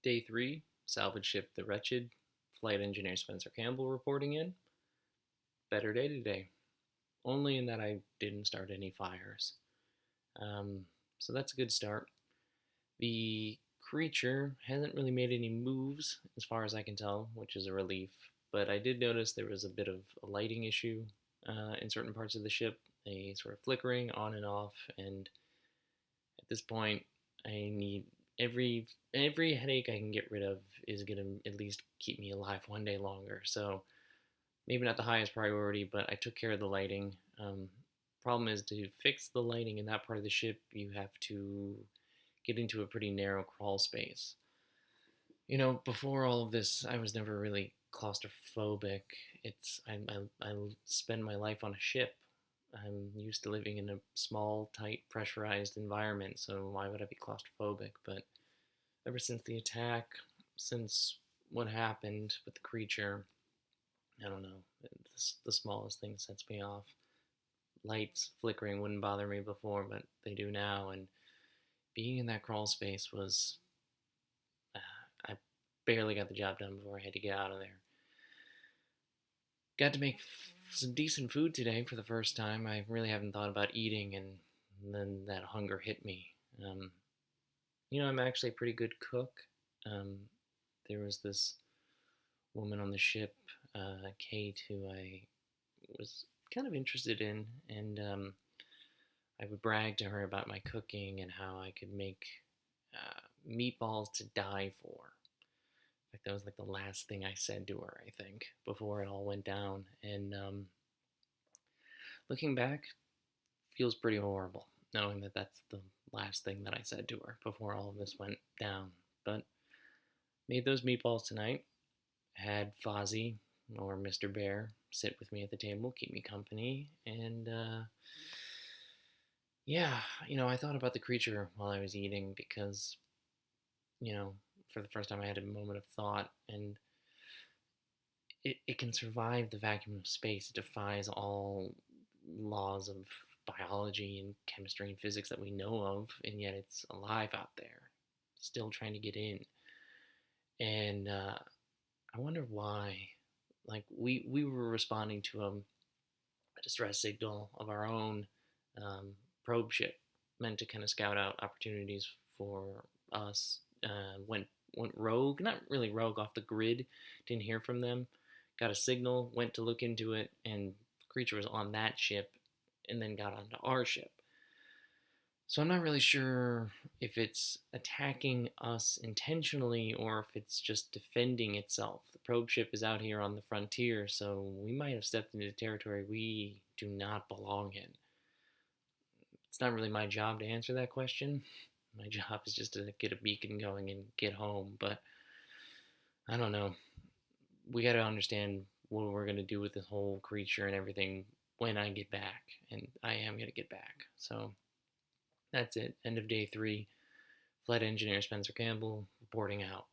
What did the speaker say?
Day 3, salvage ship The Wretched, flight engineer Spencer Campbell reporting in. Better day today, only in that I didn't start any fires. So that's a good start. The creature hasn't really made any moves, as far as I can tell, which is a relief. But I did notice there was a bit of a lighting issue in certain parts of the ship, a sort of flickering on and off. And at this point, I need every headache I can get rid of is gonna at least keep me alive one day longer. So maybe not the highest priority, but I took care of the lighting. Problem is, to fix the lighting in that part of the ship, you have to get into a pretty narrow crawl space. Before all of this, I was never really claustrophobic. I spend my life on a ship. I'm used to living in a small, tight, pressurized environment, so why would I be claustrophobic? But ever since the attack, since what happened with the creature, I don't know, the smallest thing sets me off. Lights flickering wouldn't bother me before, but they do now, and being in that crawl space was, I barely got the job done before I had to get out of there. Got to make some decent food today for the first time. I really haven't thought about eating, and then that hunger hit me. I'm actually a pretty good cook. Um, there was this woman on the ship, Kate, who I was kind of interested in, and I would brag to her about my cooking and how I could make meatballs to die for. In fact, that was like the last thing I said to her, I think, before it all went down. And looking back, feels pretty horrible, knowing that that's the last thing that I said to her before all of this went down. But made those meatballs tonight, had Fozzie, or Mr. Bear, sit with me at the table, keep me company, and yeah, I thought about the creature while I was eating because, for the first time I had a moment of thought, and it can survive the vacuum of space. It defies all laws of biology and chemistry and physics that we know of, and yet it's alive out there, still trying to get in. And I wonder why. Like, we were responding to a distress signal of our own, probe ship, meant to kind of scout out opportunities for us. Went rogue, not really rogue, off the grid. Didn't hear from them. Got a signal, went to look into it, and the creature was on that ship, and then got onto our ship. So I'm not really sure if it's attacking us intentionally or if it's just defending itself. The probe ship is out here on the frontier, so we might have stepped into territory we do not belong in. It's not really my job to answer that question. My job is just to get a beacon going and get home, but I don't know. We got to understand what we're going to do with this whole creature and everything when I get back, and I am going to get back. So that's it. End of day 3. Flight engineer Spencer Campbell reporting out.